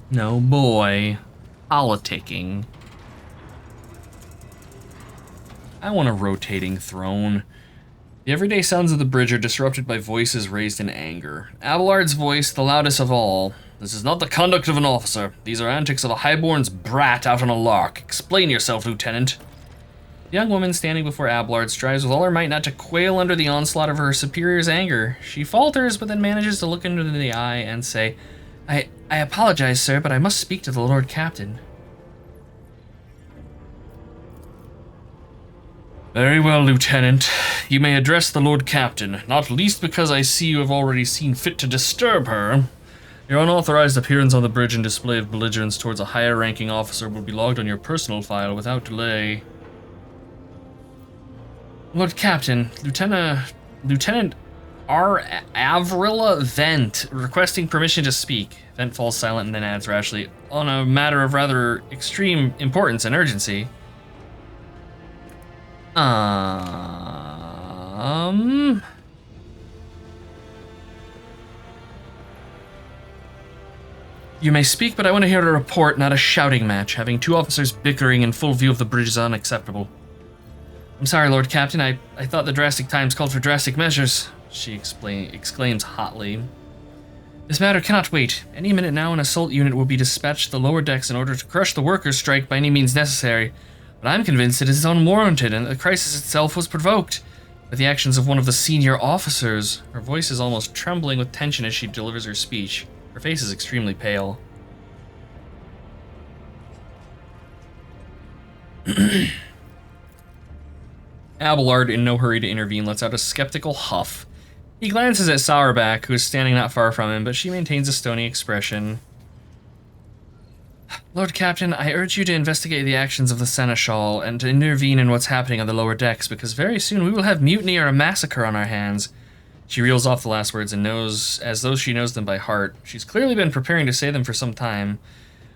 No boy. Politicking. I want a rotating throne. The everyday sounds of the bridge are disrupted by voices raised in anger. Abelard's voice, the loudest of all. This is not the conduct of an officer. These are antics of a highborn's brat out on a lark. Explain yourself, Lieutenant. The young woman standing before Abelard strives with all her might not to quail under the onslaught of her superior's anger. She falters, but then manages to look into the eye and say, I apologize, sir, but I must speak to the Lord Captain. Very well, Lieutenant. You may address the Lord Captain, not least because I see you have already seen fit to disturb her. Your unauthorized appearance on the bridge and display of belligerence towards a higher-ranking officer will be logged on your personal file without delay. Lord Captain, Lieutenant R. Avrilla Vent, requesting permission to speak. Vent falls silent and then adds rashly, on a matter of rather extreme importance and urgency. You may speak, but I want to hear a report, not a shouting match. Having two officers bickering in full view of the bridge is unacceptable. I'm sorry, Lord Captain. I thought the drastic times called for drastic measures, she exclaims hotly. This matter cannot wait. Any minute now, an assault unit will be dispatched to the lower decks in order to crush the workers' strike by any means necessary. But I'm convinced it is unwarranted and that the crisis itself was provoked by the actions of one of the senior officers. Her voice is almost trembling with tension as she delivers her speech. Her face is extremely pale. Abelard, in no hurry to intervene, lets out a skeptical huff. He glances at Sauerback, who is standing not far from him, but she maintains a stony expression. Lord Captain, I urge you to investigate the actions of the Seneschal and to intervene in what's happening on the lower decks, because very soon we will have mutiny or a massacre on our hands. She reels off the last words and knows, as though she knows them by heart. She's clearly been preparing to say them for some time.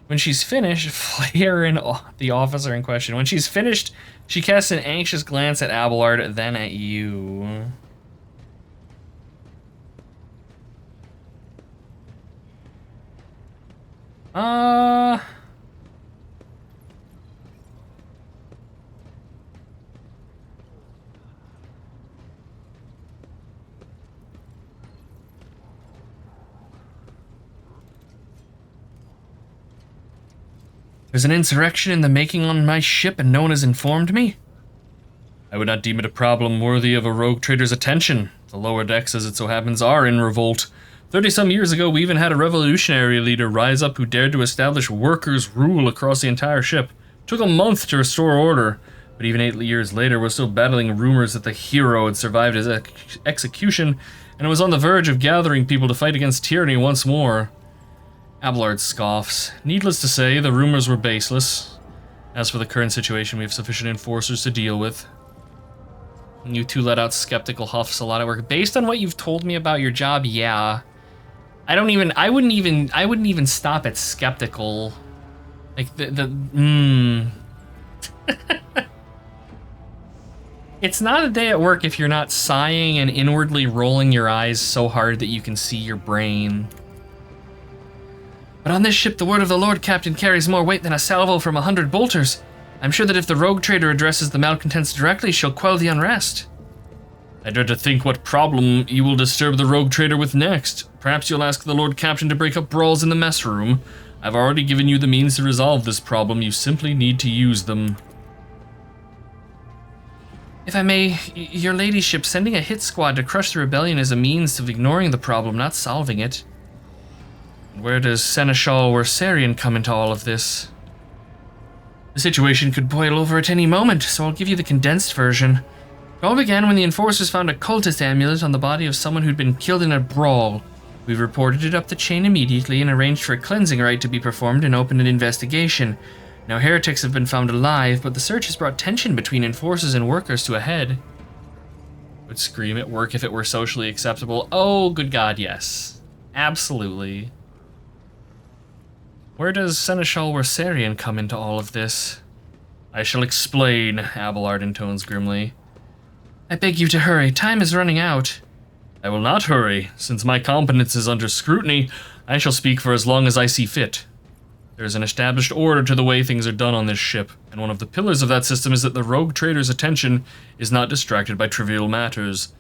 When she's finished, Flair, the officer in question, when she's finished, she casts an anxious glance at Abelard, then at you. There's an insurrection in the making on my ship and no one has informed me? I would not deem it a problem worthy of a rogue trader's attention. The lower decks, as it so happens, are in revolt. 30-some years ago, we even had a revolutionary leader rise up who dared to establish workers' rule across the entire ship. It took a month to restore order, but even 8 years later, we're still battling rumors that the hero had survived his execution and was on the verge of gathering people to fight against tyranny once more. Abelard scoffs. Needless to say, the rumors were baseless. As for the current situation, we have sufficient enforcers to deal with. You two let out skeptical huffs, a lot of work. Based on what you've told me about your job, yeah. I wouldn't even stop at skeptical. Like It's not a day at work if you're not sighing and inwardly rolling your eyes so hard that you can see your brain. But on this ship, the word of the Lord Captain carries more weight than a salvo from 100 bolters. I'm sure that if the rogue trader addresses the malcontents directly, she'll quell the unrest. I dread to think what problem you will disturb the rogue trader with next. Perhaps you'll ask the Lord Captain to break up brawls in the mess room. I've already given you the means to resolve this problem. You simply need to use them. If I may, your ladyship, sending a hit squad to crush the rebellion is a means of ignoring the problem, not solving it. Where does Seneschal Wersarian come into all of this? The situation could boil over at any moment, so I'll give you the condensed version. It all began when the enforcers found a cultist amulet on the body of someone who'd been killed in a brawl. We reported it up the chain immediately and arranged for a cleansing rite to be performed and opened an investigation. Now heretics have been found alive, but the search has brought tension between enforcers and workers to a head. Would scream at work if it were socially acceptable. Oh, good God, yes. Absolutely. Where does Seneschal Wersarian come into all of this? I shall explain, Abelard intones grimly. I beg you to hurry. Time is running out. I will not hurry. Since my competence is under scrutiny, I shall speak for as long as I see fit. There's an established order to the way things are done on this ship, and one of the pillars of that system is that the rogue trader's attention is not distracted by trivial matters.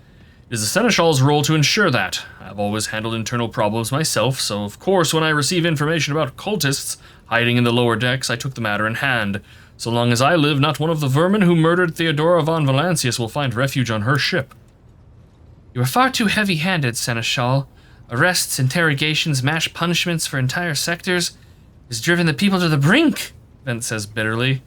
It is the Seneschal's role to ensure that. I've always handled internal problems myself, so of course when I receive information about cultists hiding in the lower decks, I took the matter in hand. So long as I live, not one of the vermin who murdered Theodora von Valancius will find refuge on her ship. You are far too heavy-handed, Seneschal. Arrests, interrogations, mass punishments for entire sectors has driven the people to the brink, Vent says bitterly.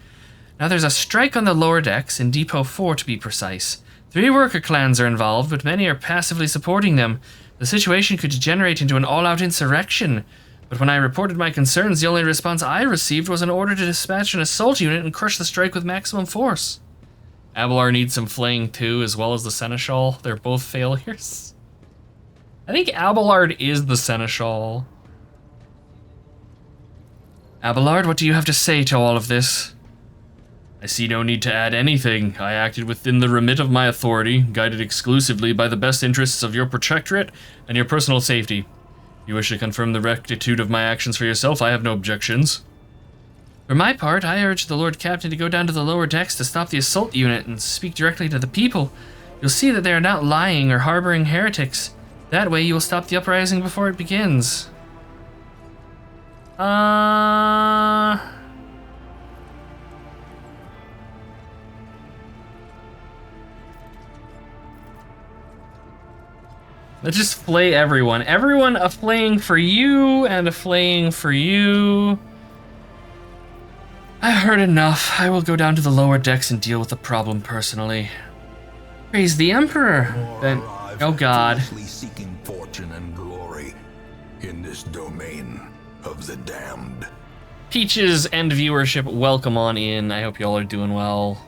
Now there's a strike on the lower decks, in Depot 4 to be precise. 3 worker clans are involved, but many are passively supporting them. The situation could degenerate into an all-out insurrection. But when I reported my concerns, the only response I received was an order to dispatch an assault unit and crush the strike with maximum force. Abelard needs some flaying too, as well as the Seneschal. They're both failures. I think Abelard is the Seneschal. Abelard, what do you have to say to all of this? I see no need to add anything. I acted within the remit of my authority, guided exclusively by the best interests of your protectorate and your personal safety. If you wish to confirm the rectitude of my actions for yourself, I have no objections. For my part, I urge the Lord Captain to go down to the lower decks to stop the assault unit and speak directly to the people. You'll see that they are not lying or harboring heretics. That way you will stop the uprising before it begins. Let's just flay everyone. Everyone a flaying for you and a flaying for you. I've heard enough. I will go down to the lower decks and deal with the problem personally. Praise the Emperor. Then, oh God. Seeking fortune and glory in this domain of the damned. Peaches and viewership, welcome on in. I hope y'all are doing well.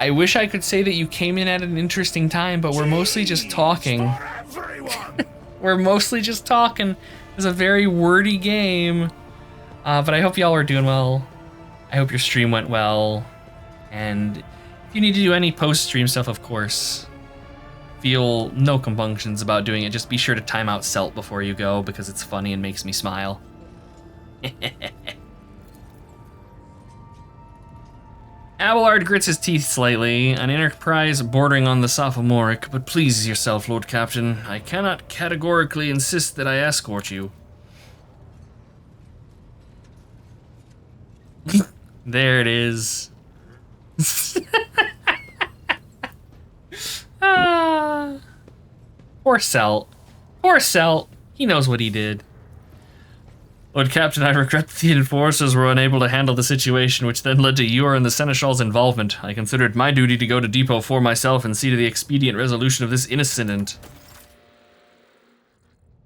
I wish I could say that you came in at an interesting time, but we're mostly just talking. We're mostly just talking. It's a very wordy game. But I hope y'all are doing well. I hope your stream went well. And if you need to do any post-stream stuff, of course, feel no compunctions about doing it. Just be sure to time out Celt before you go, because it's funny and makes me smile. Abelard grits his teeth slightly, an enterprise bordering on the sophomoric, but please yourself, Lord Captain. I cannot categorically insist that I escort you. There it is. Poor Celt. Poor Celt. He knows what he did. Lord Captain, I regret that the enforcers were unable to handle the situation, which then led to your and the Seneschal's involvement. I considered my duty to go to Depot 4 myself and see to the expedient resolution of this incident.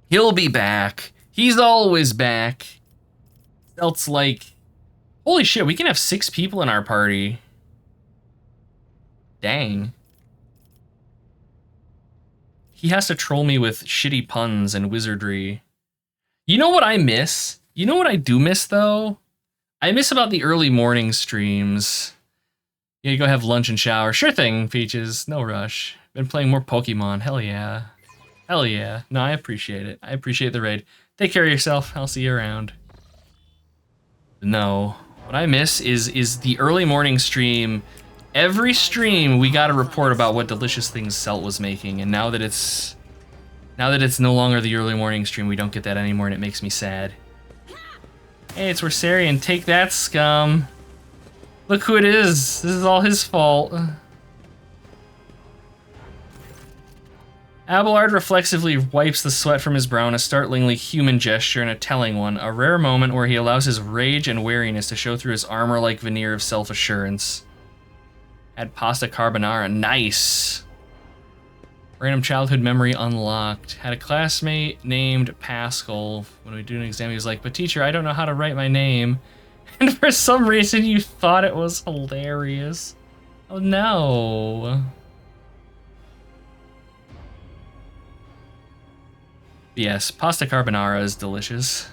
He'll be back. He's always back. Celt's like, holy shit, we can have 6 people in our party. Dang. He has to troll me with shitty puns and wizardry. You know what I miss? You know what I do miss, though? I miss about the early morning streams. Yeah, you go have lunch and shower. Sure thing, Peaches. No rush. Been playing more Pokemon. Hell yeah. Hell yeah. No, I appreciate it. I appreciate the raid. Take care of yourself. I'll see you around. No. What I miss is the early morning stream. Every stream, we got a report about what delicious things Celt was making, and now that it's no longer the early morning stream, we don't get that anymore, and it makes me sad. Hey, it's Wersarian. Take that, scum. Look who it is. This is all his fault. Abelard reflexively wipes the sweat from his brow in a startlingly human gesture and a telling one, a rare moment where he allows his rage and wariness to show through his armor-like veneer of self-assurance. Add pasta carbonara. Nice. Random childhood memory unlocked. Had a classmate named Pascal. When we do an exam, he was like, but teacher, I don't know how to write my name. And for some reason, you thought it was hilarious. Oh no. Yes, pasta carbonara is delicious.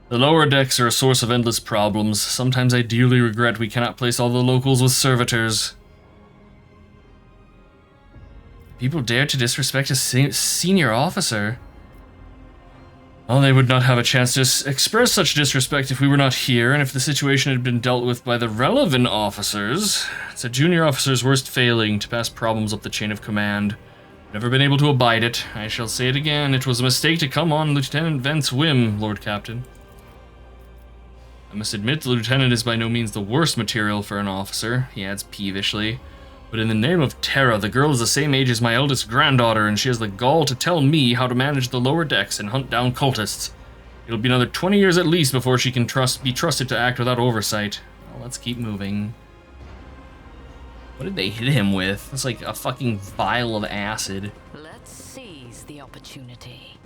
The lower decks are a source of endless problems. Sometimes I dearly regret we cannot place all the locals with servitors. People dare to disrespect a senior officer. Well, they would not have a chance to express such disrespect if we were not here, and if the situation had been dealt with by the relevant officers. It's a junior officer's worst failing to pass problems up the chain of command. Never been able to abide it. I shall say it again. It was a mistake to come on Lieutenant Vent's whim, Lord Captain. I must admit the lieutenant is by no means the worst material for an officer, he adds peevishly. But in the name of Terra, the girl is the same age as my eldest granddaughter, and she has the gall to tell me how to manage the lower decks and hunt down cultists. It'll be another 20 years at least before she can be trusted to act without oversight. Well, let's keep moving. What did they hit him with? It's like a fucking vial of acid. Let's seize the opportunity.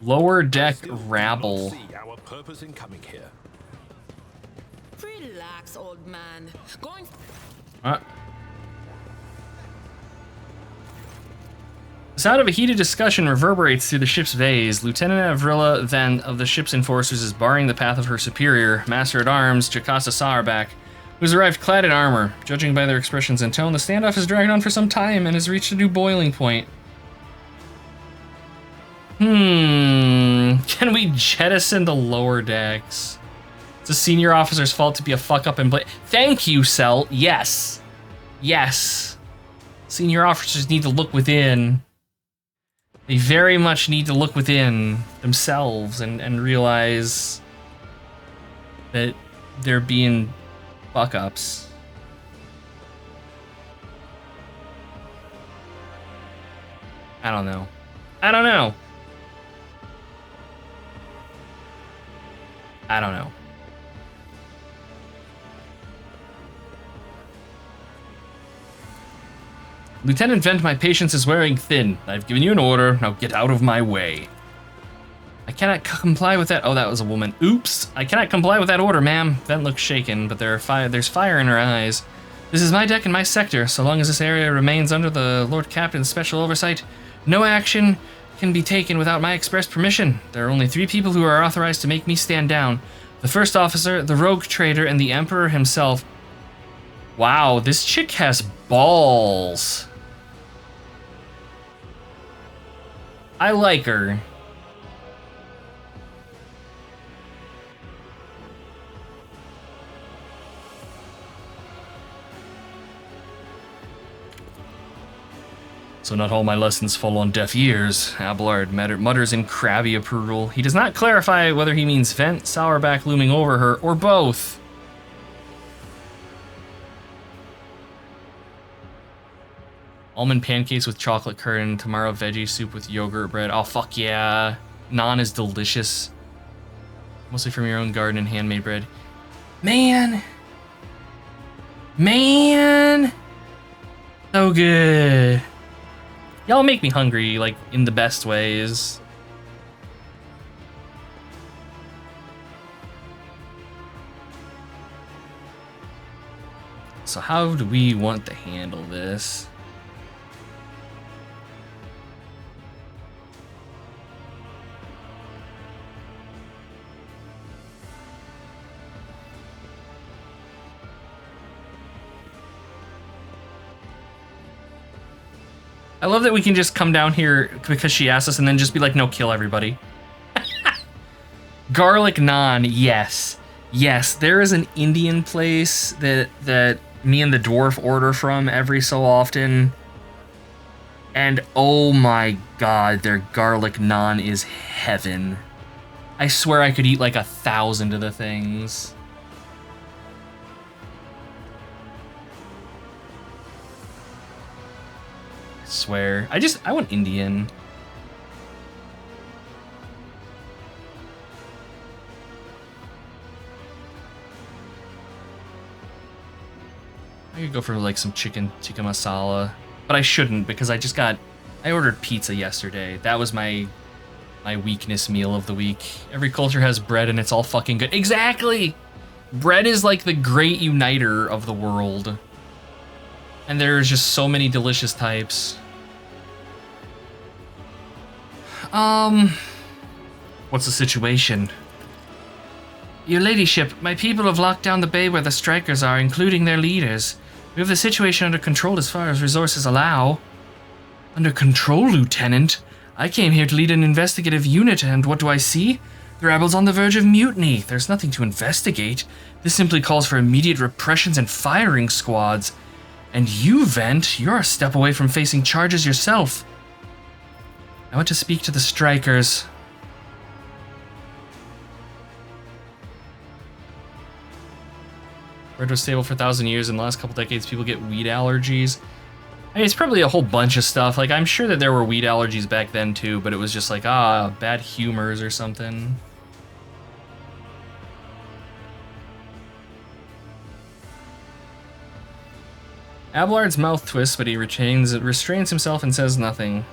Lower deck rabble. See our purpose in coming here. Relax, old man. Going. The sound of a heated discussion reverberates through the ship's bays. Lieutenant Avrilla, then, of the ship's enforcers, is barring the path of her superior, Master-at-Arms, Jocasta Sauerback, who's arrived clad in armor. Judging by their expressions and tone, the standoff has dragged on for some time and has reached a new boiling point. Can we jettison the lower decks? It's a senior officer's fault to be a fuck-up and play. Thank you, Cell. Yes. Yes. Senior officers need to look within. They very much need to look within themselves and realize that they're being fuck-ups. I don't know. I don't know. I don't know. Lieutenant Vent, my patience is wearing thin. I've given you an order. Now get out of my way. I cannot comply with that. Oh, that was a woman. Oops. I cannot comply with that order, ma'am. Vent looks shaken, but there's fire in her eyes. This is my deck and my sector. So long as this area remains under the Lord Captain's special oversight, no action can be taken without my express permission. There are only 3 people who are authorized to make me stand down. The first officer, the rogue trader, and the Emperor himself. Wow, this chick has balls. I like her. So not all my lessons fall on deaf ears, Abelard mutters in crabby approval. He does not clarify whether he means Vent, Sauerback looming over her, or both. Almond pancakes with chocolate curd, tomorrow veggie soup with yogurt bread. Oh, fuck yeah. Naan is delicious. Mostly from your own garden and handmade bread. Man. So good. Y'all make me hungry, like, in the best ways. So how do we want to handle this? I love that we can just come down here because she asked us and then just be like, no, kill everybody. Garlic naan, yes. Yes, there is an Indian place that me and the dwarf order from every so often. And oh my god, their garlic naan is heaven. I swear I could eat like 1,000 of the things. Swear. I want Indian. I could go for like some chicken tikka masala, but I shouldn't because I ordered pizza yesterday. That was my weakness meal of the week. Every culture has bread and it's all fucking good. Exactly! Bread is like the great uniter of the world. And there's just so many delicious types. What's the situation? Your ladyship, my people have locked down the bay where the strikers are, including their leaders. We have the situation under control as far as resources allow. Under control, Lieutenant? I came here to lead an investigative unit, and what do I see? The rebels on the verge of mutiny. There's nothing to investigate. This simply calls for immediate repressions and firing squads. And you, Vent, you're a step away from facing charges yourself. I want to speak to the strikers. Bread was stable for 1,000 years. In the last couple decades, people get wheat allergies. I mean, it's probably a whole bunch of stuff. Like, I'm sure that there were wheat allergies back then, too, but it was just like, bad humors or something. Abelard's mouth twists, but he restrains himself and says nothing.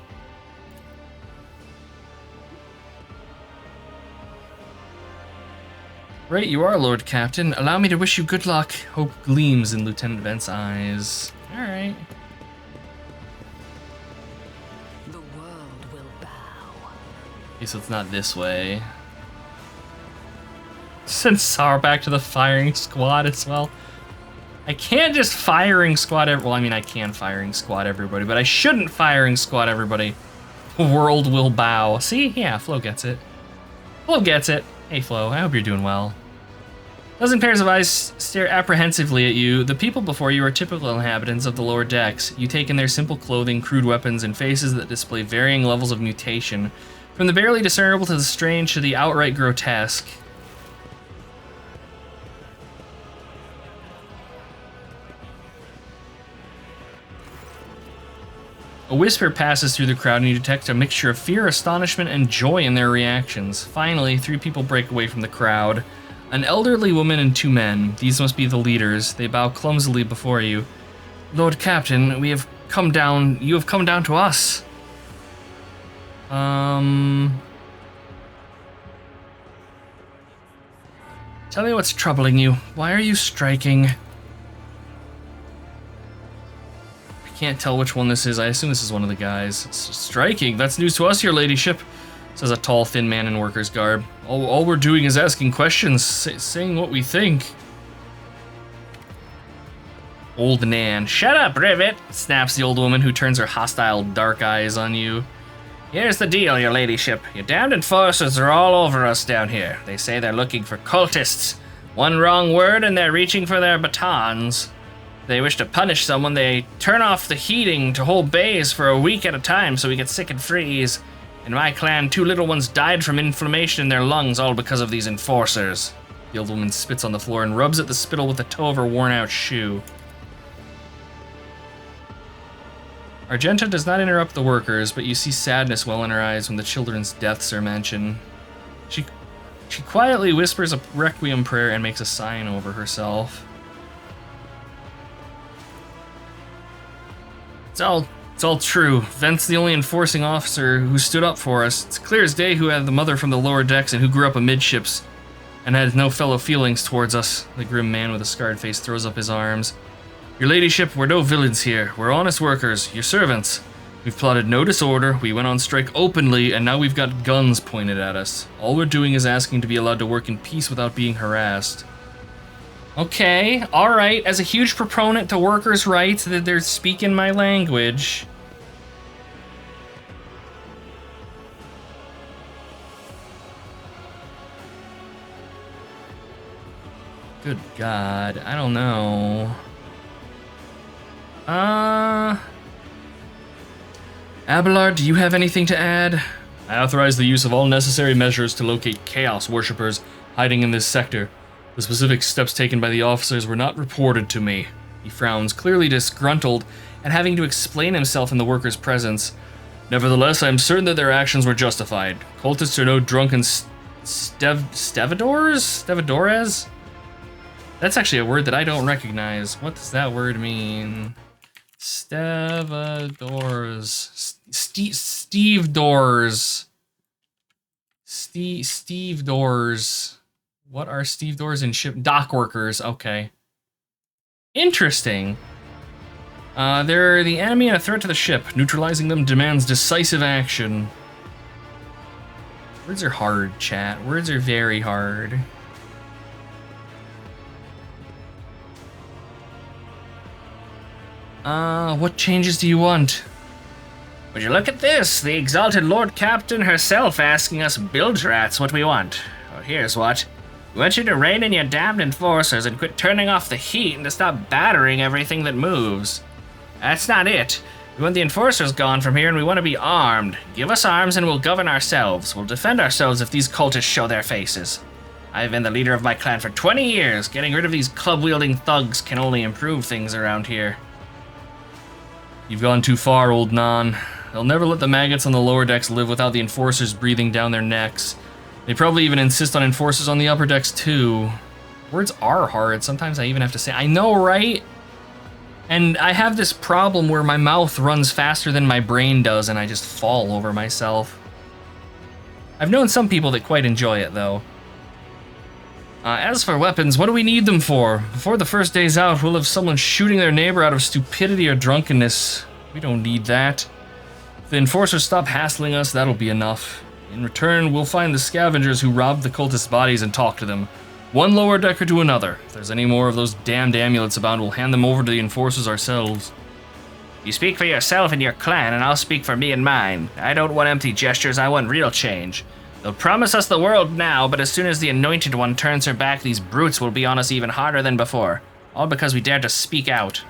Right, you are, Lord Captain. Allow me to wish you good luck. Hope gleams in Lieutenant Vent's eyes. Alright. The world will bow. Okay, so it's not this way. Send Sar back to the firing squad as well. I can't just firing squad well, I mean, I can firing squad everybody, but I shouldn't firing squad everybody. The world will bow. See? Yeah, Flo gets it. Flo gets it. Hey, Flo, I hope you're doing well. Dozen pairs of eyes stare apprehensively at you. The people before you are typical inhabitants of the lower decks. You take in their simple clothing, crude weapons, and faces that display varying levels of mutation, from the barely discernible to the strange to the outright grotesque. A whisper passes through the crowd, and you detect a mixture of fear, astonishment, and joy in their reactions. Finally, 3 people break away from the crowd. An elderly woman and 2 men. These must be the leaders. They bow clumsily before you. Lord Captain, you have come down to us. Tell me what's troubling you. Why are you striking? Can't tell which one this is. I assume this is one of the guys. Striking? That's news to us, your ladyship, says a tall, thin man in worker's garb. All we're doing is asking questions, saying what we think. Old Nan. Shut up, Rivet, snaps the old woman, who turns her hostile dark eyes on you. Here's the deal, your ladyship. Your damned enforcers are all over us down here. They say they're looking for cultists. One wrong word and they're reaching for their batons. They wish to punish someone, they turn off the heating to whole bays for a week at a time so we get sick and freeze. In my clan, 2 little ones died from inflammation in their lungs, all because of these enforcers. The old woman spits on the floor and rubs at the spittle with the toe of her worn-out shoe. Argenta does not interrupt the workers, but you see sadness well in her eyes when the children's deaths are mentioned. She quietly whispers a requiem prayer and makes a sign over herself. It's all true. Vent's the only enforcing officer who stood up for us. It's clear as day who had the mother from the lower decks and who grew up amidships and had no fellow feelings towards us. The grim man with a scarred face throws up his arms. Your ladyship, we're no villains here. We're honest workers, your servants. We've plotted no disorder, we went on strike openly, and now we've got guns pointed at us. All we're doing is asking to be allowed to work in peace without being harassed. Okay, alright, as a huge proponent to workers' rights, that they're speaking my language. Good God, I don't know. Abelard, do you have anything to add? I authorize the use of all necessary measures to locate Chaos worshippers hiding in this sector. The specific steps taken by the officers were not reported to me. He frowns, clearly disgruntled at having to explain himself in the workers' presence. Nevertheless, I am certain that their actions were justified. Cultists are no drunken stevedores? That's actually a word that I don't recognize. What does that word mean? Stevedores. Steve Doors. Steve Doors. What are Steve Doors in ship? Dock workers. Okay. Interesting. They're the enemy and a threat to the ship. Neutralizing them demands decisive action. Words are hard, chat. Words are very hard. What changes do you want? Would you look at this? The exalted Lord Captain herself asking us bilge rats what we want. Well, here's what. We want you to rein in your damned enforcers and quit turning off the heat and to stop battering everything that moves. That's not it. We want the enforcers gone from here and we want to be armed. Give us arms and we'll govern ourselves. We'll defend ourselves if these cultists show their faces. I've been the leader of my clan for 20 years. Getting rid of these club-wielding thugs can only improve things around here. You've gone too far, old Nan. They'll never let the maggots on the lower decks live without the enforcers breathing down their necks. They probably even insist on enforcers on the upper decks too. Words are hard. Sometimes I even have to say, I know, right? And I have this problem where my mouth runs faster than my brain does and I just fall over myself. I've known some people that quite enjoy it though. As for weapons, what do we need them for? Before the first day's out, we'll have someone shooting their neighbor out of stupidity or drunkenness. We don't need that. If the enforcers stop hassling us, that'll be enough. In return, we'll find the scavengers who robbed the cultists' bodies and talk to them. One lower decker to another. If there's any more of those damned amulets about, we'll hand them over to the enforcers ourselves. You speak for yourself and your clan, and I'll speak for me and mine. I don't want empty gestures, I want real change. They'll promise us the world now, but as soon as the Anointed One turns her back, these brutes will be on us even harder than before. All because we dared to speak out.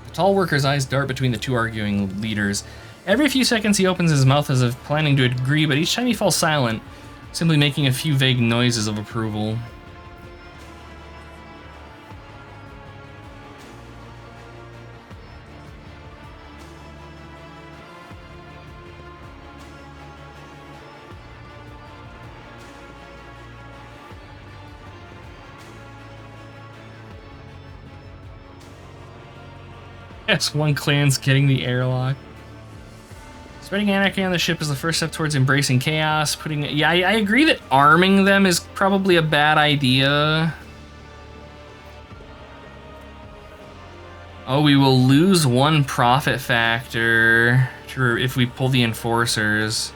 The tall worker's eyes dart between the two arguing leaders. Every few seconds he opens his mouth as if planning to agree, but each time he falls silent, simply making a few vague noises of approval. Yes, one clan's getting the airlock. Spreading anarchy on the ship is the first step towards embracing chaos. Yeah, I agree that arming them is probably a bad idea. Oh, we will lose one profit factor if we pull the enforcers.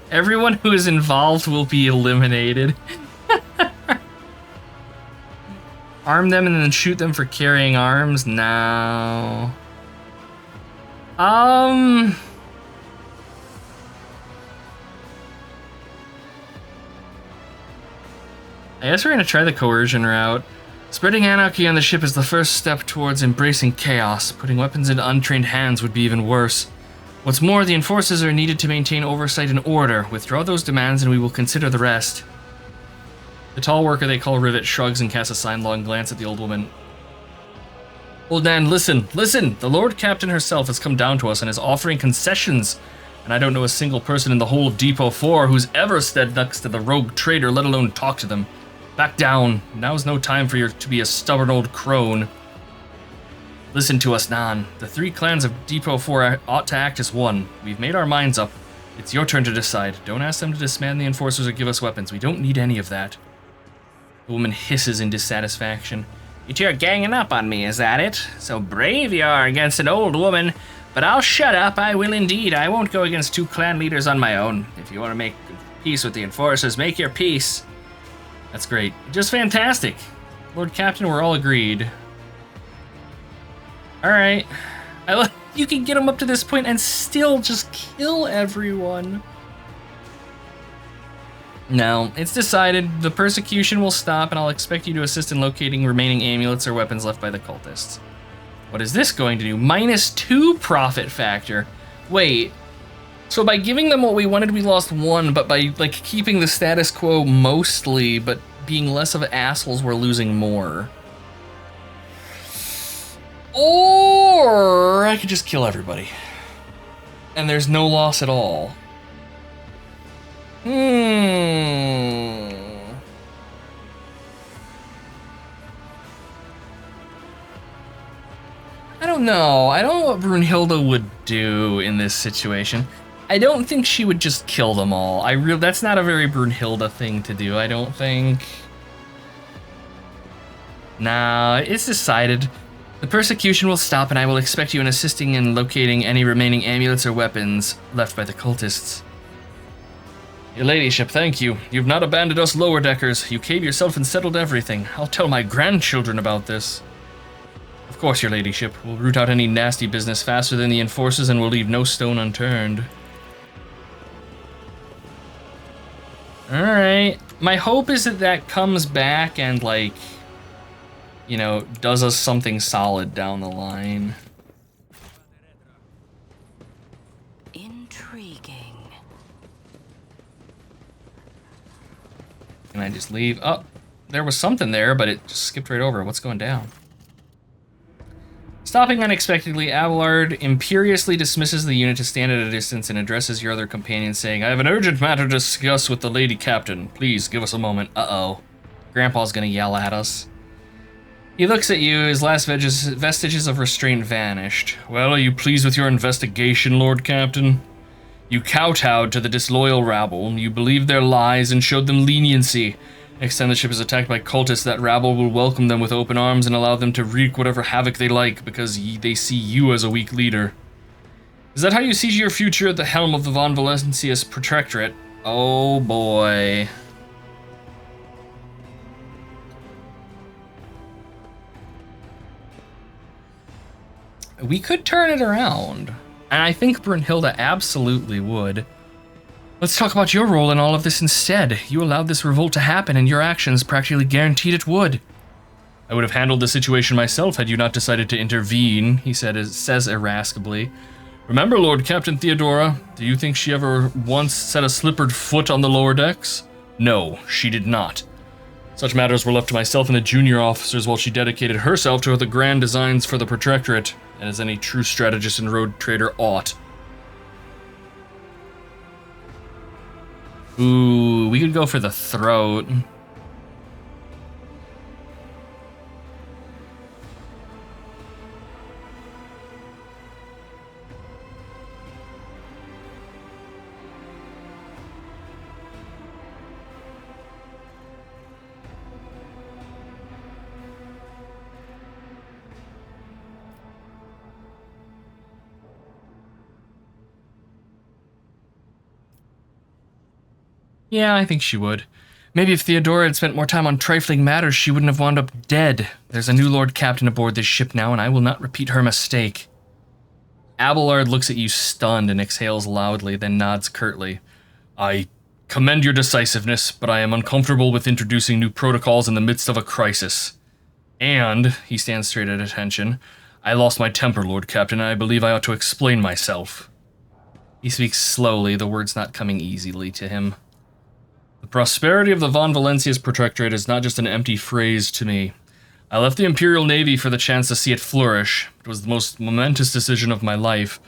Everyone who is involved will be eliminated. Arm them and then shoot them for carrying arms? No. I guess we're gonna try the coercion route. Spreading anarchy on the ship is the first step towards embracing chaos. Putting weapons into untrained hands would be even worse. What's more, the enforcers are needed to maintain oversight and order. Withdraw those demands and we will consider the rest. The tall worker they call Rivet shrugs and casts a sidelong glance at the old woman. Old Nan, listen! The Lord Captain herself has come down to us and is offering concessions. And I don't know a single person in the whole Depot 4 who's ever stood next to the rogue trader, let alone talk to them. Back down. Now's no time for you to be a stubborn old crone. Listen to us, Nan. The three clans of Depot 4 ought to act as one. We've made our minds up. It's your turn to decide. Don't ask them to disband the enforcers or give us weapons. We don't need any of that. The woman hisses in dissatisfaction. You two are ganging up on me, is that it? So brave you are against an old woman. But I'll shut up, I will indeed. I won't go against two clan leaders on my own. If you want to make peace with the enforcers, make your peace. That's great. Just fantastic. Lord Captain, we're all agreed. Alright. You can get them up to this point and still just kill everyone. No, it's decided. The persecution will stop, and I'll expect you to assist in locating remaining amulets or weapons left by the cultists. What is this going to do? -2 profit factor. Wait. So by giving them what we wanted, we lost 1, but by keeping the status quo mostly, but being less of assholes, we're losing more. Or I could just kill everybody. And there's no loss at all. I don't know. I don't know what Brunhilde would do in this situation. I don't think she would just kill them all. That's not a very Brunhilde thing to do, I don't think. Nah, it's decided. The persecution will stop and I will expect you in assisting in locating any remaining amulets or weapons left by the cultists. Your ladyship, thank you. You've not abandoned us lower deckers. You caved yourself and settled everything. I'll tell my grandchildren about this. Of course, your ladyship. We'll root out any nasty business faster than the enforcers and we'll leave no stone unturned. Alright. My hope is that that comes back and, like, you know, does us something solid down the line. Intriguing. Can I just leave? Oh, there was something there, but it just skipped right over. What's going down? Stopping unexpectedly, Abelard imperiously dismisses the unit to stand at a distance and addresses your other companion, saying, I have an urgent matter to discuss with the lady captain. Please, give us a moment. Uh-oh. Grandpa's gonna yell at us. He looks at you, his last vestiges of restraint vanished. Well, are you pleased with your investigation, Lord Captain? You kowtowed to the disloyal rabble, you believed their lies and showed them leniency. Next time the ship is attacked by cultists, that rabble will welcome them with open arms and allow them to wreak whatever havoc they like, because they see you as a weak leader. Is that how you see your future at the helm of the Von Valencia's Protectorate? Oh boy. We could turn it around, and I think Brunhilde absolutely would. Let's talk about your role in all of this instead. You allowed this revolt to happen, and your actions practically guaranteed it would. I would have handled the situation myself had you not decided to intervene, he says irascibly. Remember Lord Captain Theodora? Do you think she ever once set a slippered foot on the lower decks? No, she did not. Such matters were left to myself and the junior officers while she dedicated herself to the grand designs for the Protectorate, as any true strategist and road trader ought. Ooh, we could go for the throat. Yeah, I think she would. Maybe if Theodora had spent more time on trifling matters, she wouldn't have wound up dead. There's a new Lord Captain aboard this ship now, and I will not repeat her mistake. Abelard looks at you stunned and exhales loudly, then nods curtly. I commend your decisiveness, but I am uncomfortable with introducing new protocols in the midst of a crisis. And, he stands straight at attention, I lost my temper, Lord Captain, and I believe I ought to explain myself. He speaks slowly, the words not coming easily to him. The prosperity of the Von Valencia's Protectorate is not just an empty phrase to me. I left the Imperial Navy for the chance to see it flourish. It was the most momentous decision of my life,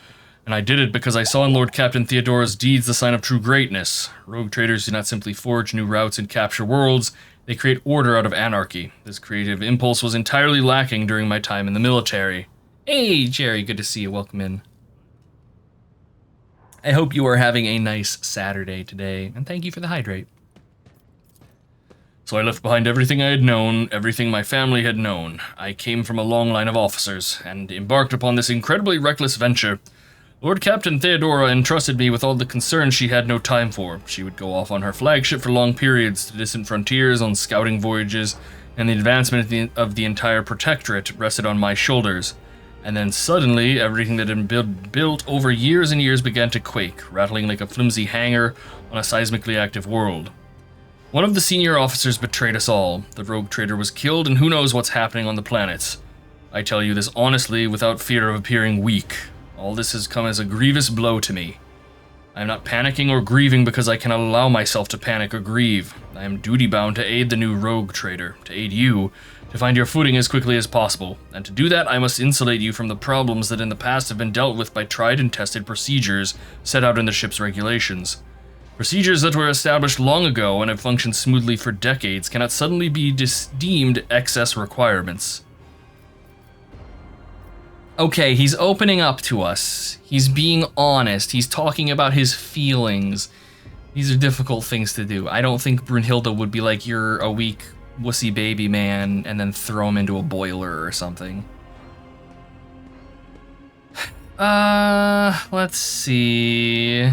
and I did it because I saw in Lord Captain Theodora's deeds the sign of true greatness. Rogue traders do not simply forge new routes and capture worlds, they create order out of anarchy. This creative impulse was entirely lacking during my time in the military. Hey, Jerry, good to see you. Welcome in. I hope you are having a nice Saturday today, and thank you for the hydrate. So I left behind everything I had known, everything my family had known. I came from a long line of officers, and embarked upon this incredibly reckless venture. Lord Captain Theodora entrusted me with all the concerns she had no time for. She would go off on her flagship for long periods to distant frontiers on scouting voyages, and the advancement of the entire Protectorate rested on my shoulders. And then suddenly, everything that had been built over years and years began to quake, rattling like a flimsy hangar on a seismically active world. One of the senior officers betrayed us all. The rogue trader was killed, and who knows what's happening on the planets. I tell you this honestly, without fear of appearing weak. All this has come as a grievous blow to me. I am not panicking or grieving because I cannot allow myself to panic or grieve. I am duty-bound to aid the new rogue trader, to aid you, to find your footing as quickly as possible. And to do that, I must insulate you from the problems that in the past have been dealt with by tried and tested procedures set out in the ship's regulations. Procedures that were established long ago and have functioned smoothly for decades cannot suddenly be deemed excess requirements. Okay, he's opening up to us. He's being honest. He's talking about his feelings. These are difficult things to do. I don't think Brunhilde would be like, you're a weak, wussy baby man, and then throw him into a boiler or something. Let's see.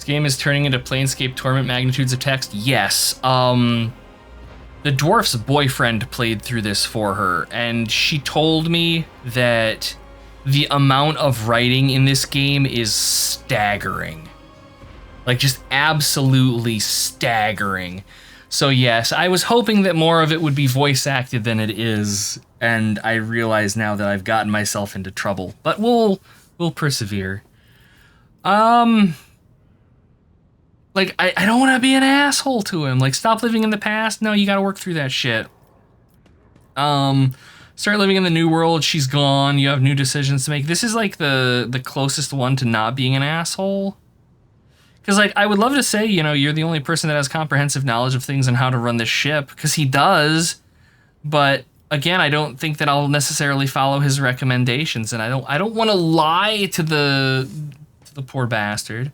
This game is turning into Planescape Torment magnitudes of text. Yes. The dwarf's boyfriend played through this for her, and she told me that the amount of writing in this game is staggering. Like, just absolutely staggering. So yes, I was hoping that more of it would be voice acted than it is, and I realize now that I've gotten myself into trouble. But we'll persevere. Like, I don't want to be an asshole to him. Like, stop living in the past. No, you gotta work through that shit. Start living in the new world. She's gone. You have new decisions to make. This is, like, the closest one to not being an asshole. Because, like, I would love to say, you know, you're the only person that has comprehensive knowledge of things and how to run this ship. Because he does. But, again, I don't think that I'll necessarily follow his recommendations. And I don't want to lie to the poor bastard.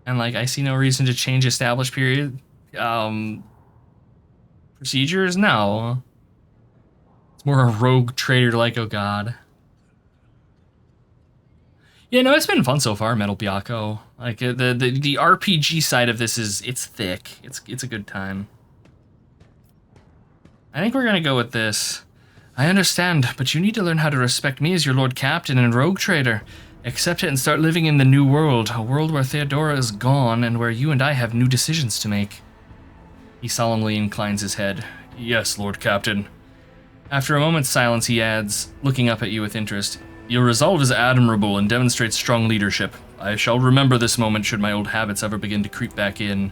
And, like, I see no reason to change established period procedures. No. It's more a rogue trader like, oh god. Yeah, no, it's been fun so far, Metal Biako. Like, the RPG side of this it's thick. It's a good time. I think we're gonna go with this. I understand, but you need to learn how to respect me as your Lord Captain and Rogue Trader. Accept it and start living in the new world, a world where Theodora is gone and where you and I have new decisions to make. He solemnly inclines his head. Yes, Lord Captain. After a moment's silence, he adds, looking up at you with interest, your resolve is admirable and demonstrates strong leadership. I shall remember this moment should my old habits ever begin to creep back in.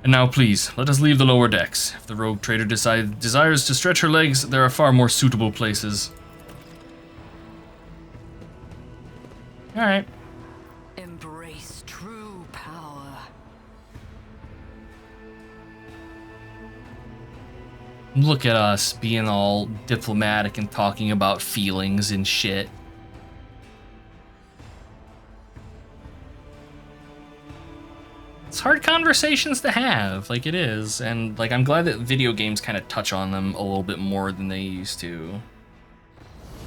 And now, please, let us leave the lower decks. If the Rogue Trader desires to stretch her legs, there are far more suitable places. All right. Embrace true power. Look at us being all diplomatic and talking about feelings and shit. It's hard conversations to have, like it is, and like I'm glad that video games kind of touch on them a little bit more than they used to.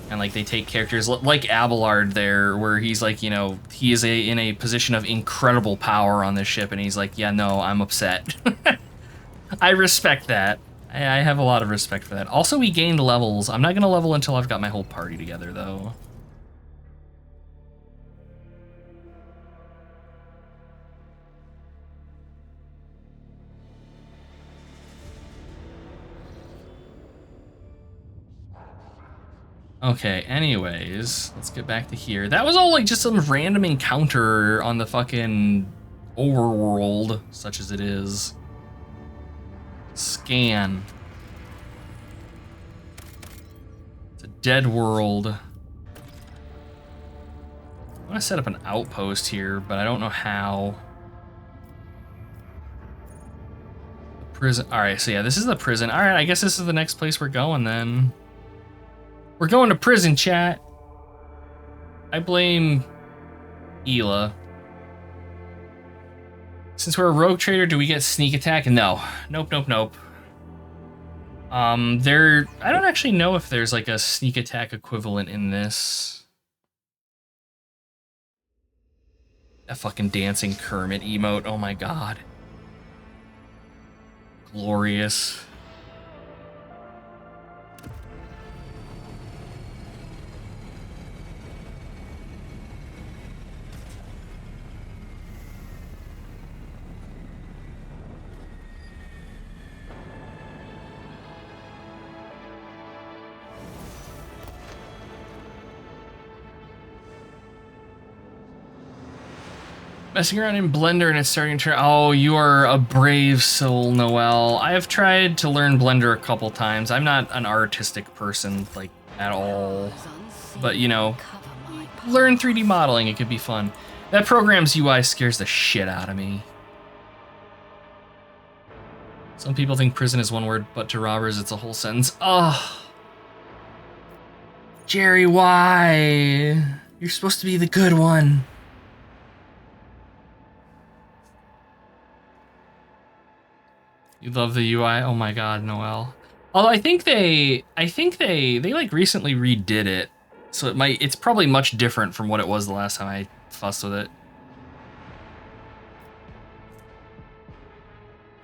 And like they take characters like Abelard there, where he's like, you know, he is in a position of incredible power on this ship, and he's like, yeah, no, I'm upset. I respect that. I have a lot of respect for that. Also, we gained levels. I'm not gonna level until I've got my whole party together, though. Okay, anyways, let's get back to here. That was all like just some random encounter on the fucking overworld, such as it is. Scan. It's a dead world. I want to set up an outpost here, but I don't know how. The prison. Alright, so yeah, this is the prison. Alright, I guess this is the next place we're going then. We're going to prison, chat. I blame Hila. Since we're a rogue trader, do we get sneak attack? No. Nope, nope, nope. I don't actually know if there's like a sneak attack equivalent in this. That fucking dancing Kermit emote, oh my god. Glorious. Messing around in Blender and it's starting to... Oh, you are a brave soul, Noelle. I have tried to learn Blender a couple times. I'm not an artistic person, like, at all. But, you know, learn 3D modeling. It could be fun. That program's UI scares the shit out of me. Some people think prison is one word, but to robbers it's a whole sentence. Ugh. Jerry, why? You're supposed to be the good one. You love the UI? Oh my god, Noelle. Although I think they like recently redid it So it's probably much different from what it was the last time I fussed with it.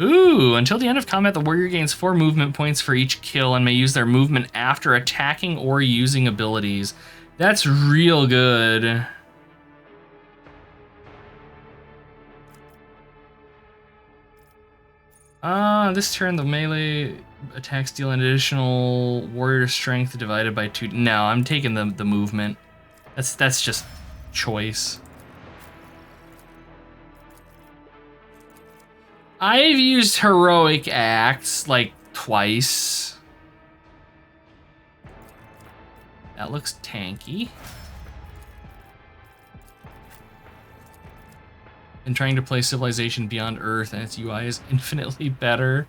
Ooh, until the end of combat, the warrior gains 4 movement points for each kill and may use their movement after attacking or using abilities. That's real good. This turn the melee attacks deal an additional warrior strength divided by 2. No, I'm taking the movement. That's just choice. I've used heroic acts like twice. That looks tanky. Been trying to play Civilization Beyond Earth, and its UI is infinitely better.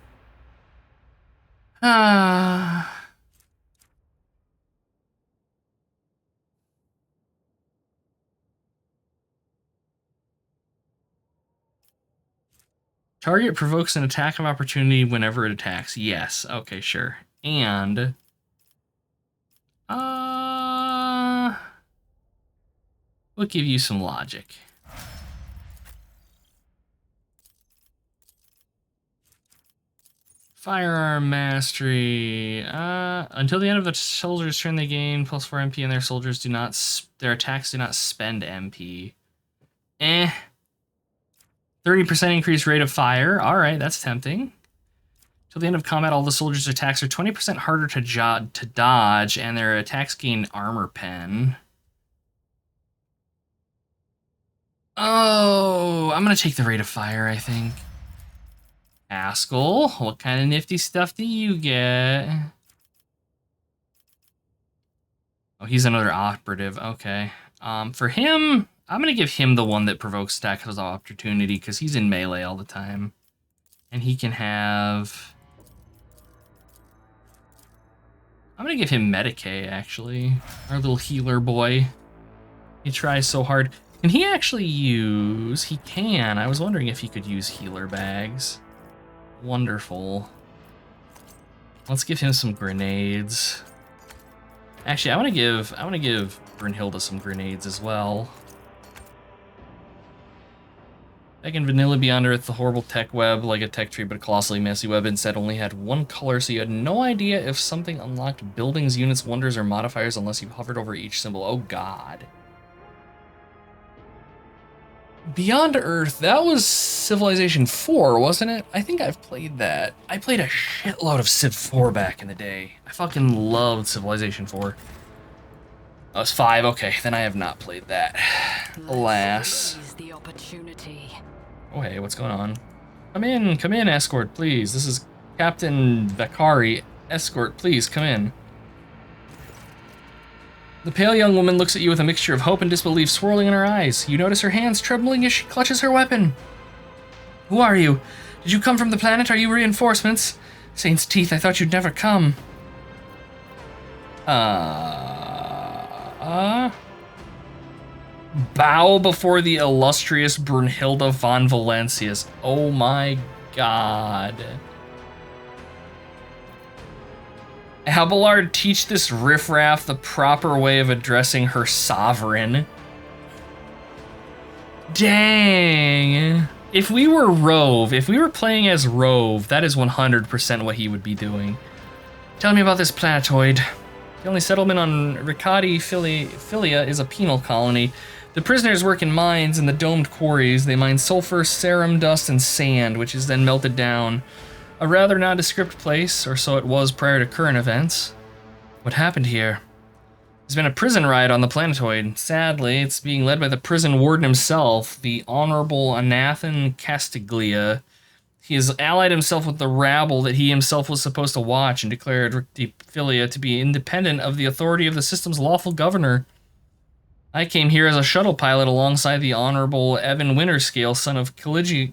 Target provokes an attack of opportunity whenever it attacks. Yes. Okay, sure. And we'll give you some logic. Firearm mastery. Until the end of the soldier's turn, they gain +4 MP, and their soldiers do not. Their attacks do not spend MP. 30% increased rate of fire. All right, that's tempting. Till the end of combat, all the soldiers' attacks are 20% harder to dodge, and their attacks gain armor pen. Oh, I'm gonna take the rate of fire, I think. Haskell, what kind of nifty stuff do you get? Oh, he's another operative. Okay. For him, I'm going to give him the one that provokes attack of opportunity because he's in melee all the time. And he can have... I'm going to give him Medicae, actually. Our little healer boy. He tries so hard. Can he actually use... He can. I was wondering if he could use healer bags. Wonderful. Let's give him some grenades. Actually, I want to give Brunhilde some grenades as well. Back in Vanilla Beyond Earth, the horrible tech web, like a tech tree but a colossally messy web, instead only had one color, so you had no idea if something unlocked buildings, units, wonders, or modifiers unless you hovered over each symbol. Oh god. Beyond Earth, that was Civilization 4, wasn't it? I think I've played that. I played a shitload of Civ 4 back in the day. I fucking loved Civilization 4. Oh, it's 5, okay, then I have not played that. Alas. The opportunity. Oh hey, what's going on? Come in, escort, please. This is Captain Vakari. Escort, please, come in. The pale young woman looks at you with a mixture of hope and disbelief swirling in her eyes. You notice her hands trembling as she clutches her weapon. Who are you? Did you come from the planet? Are you reinforcements? Saint's teeth, I thought you'd never come. Bow before the illustrious Brunhilde von Valancius. Oh my god. Abelard, teach this riffraff the proper way of addressing her sovereign. Dang. If we were Rove, if we were playing as Rove, that is 100% what he would be doing. Tell me about this planetoid. The only settlement on Ricadi Philia is a penal colony. The prisoners work in mines in the domed quarries. They mine sulfur, serum, dust, and sand, which is then melted down. A rather nondescript place, or so it was prior to current events. What happened here? There's been a prison riot on the planetoid. Sadly, it's being led by the prison warden himself, the Honorable Anathan Castiglia. He has allied himself with the rabble that he himself was supposed to watch and declared Rictiphilia to be independent of the authority of the system's lawful governor. I came here as a shuttle pilot alongside the Honorable Evan Winterscale, son of Caligos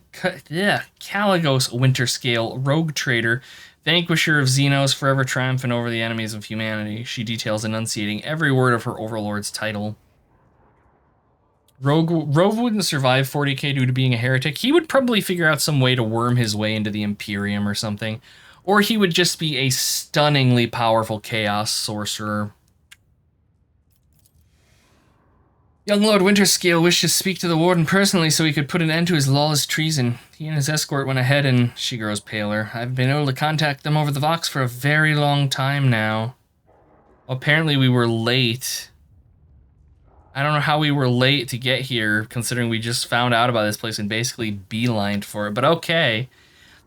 Winterscale, rogue trader, vanquisher of Xenos, forever triumphant over the enemies of humanity. She details enunciating every word of her overlord's title. Rogue wouldn't survive 40k due to being a heretic. He would probably figure out some way to worm his way into the Imperium or something. Or he would just be a stunningly powerful chaos sorcerer. Young Lord Winterscale wished to speak to the warden personally so he could put an end to his lawless treason. He and his escort went ahead and she grows paler. I've been able to contact them over the Vox for a very long time now. Well, apparently we were late. I don't know how we were late to get here, considering we just found out about this place and basically beelined for it, but okay.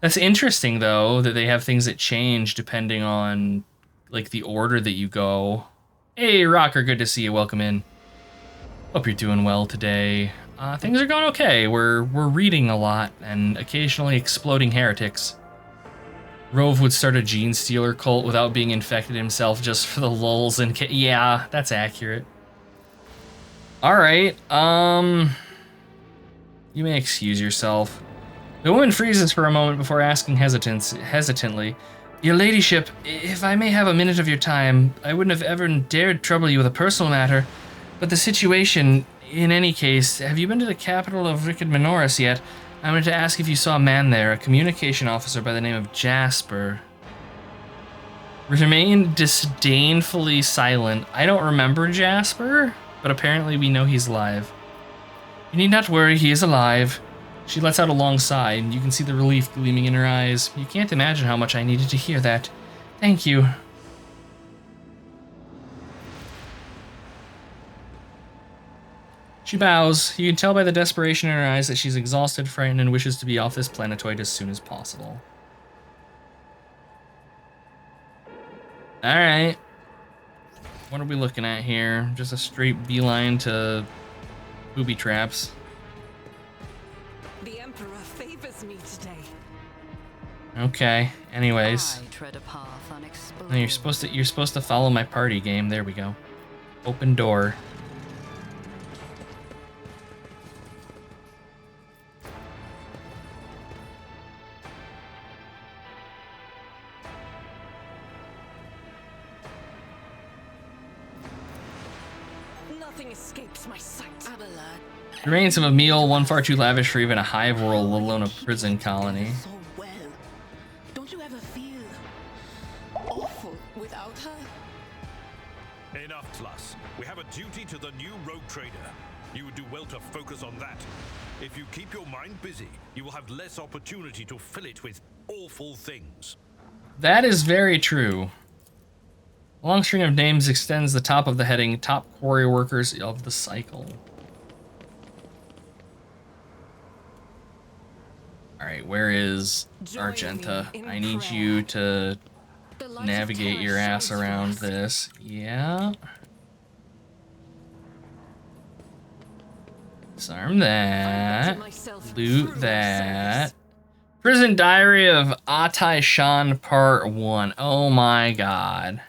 That's interesting, though, that they have things that change depending on, like, the order that you go. Hey, Rocker, good to see you. Welcome in. Hope you're doing well today. Things are going okay. We're reading a lot and occasionally exploding heretics. Rove would start a gene stealer cult without being infected himself just for the lulz and yeah, that's accurate. All right. You may excuse yourself. The woman freezes for a moment before asking hesitantly, Your ladyship, if I may have a minute of your time, I wouldn't have ever dared trouble you with a personal matter. But the situation, in any case, have you been to the capital of Rickard Minoris yet? I wanted to ask if you saw a man there, a communication officer by the name of Jasper. Remain disdainfully silent. I don't remember Jasper, but apparently we know he's alive. You need not worry, he is alive. She lets out a long sigh, and you can see the relief gleaming in her eyes. You can't imagine how much I needed to hear that. Thank you. She bows. You can tell by the desperation in her eyes that she's exhausted, frightened, and wishes to be off this planetoid as soon as possible. Alright. What are we looking at here? Just a straight beeline to booby traps. The Emperor favors me today. Okay. Anyways. I tread a path unexplored. No, you're supposed to follow my party game. There we go. Open door. Nothing escapes my sight. Abelard. The remains of a meal, one far too lavish for even a hive world, let alone a prison colony. So well. Don't you ever feel awful without her? Enough, Tlus. We have a duty to the new rogue trader. You would do well to focus on that. If you keep your mind busy, you will have less opportunity to fill it with awful things. That is very true. A long string of names extends the top of the heading, top quarry workers of the cycle. Alright, where is Argenta? I need you to navigate your ass around this. Yeah. Disarm that. Loot that. Prison Diary of Atai Shan Part 1. Oh my god.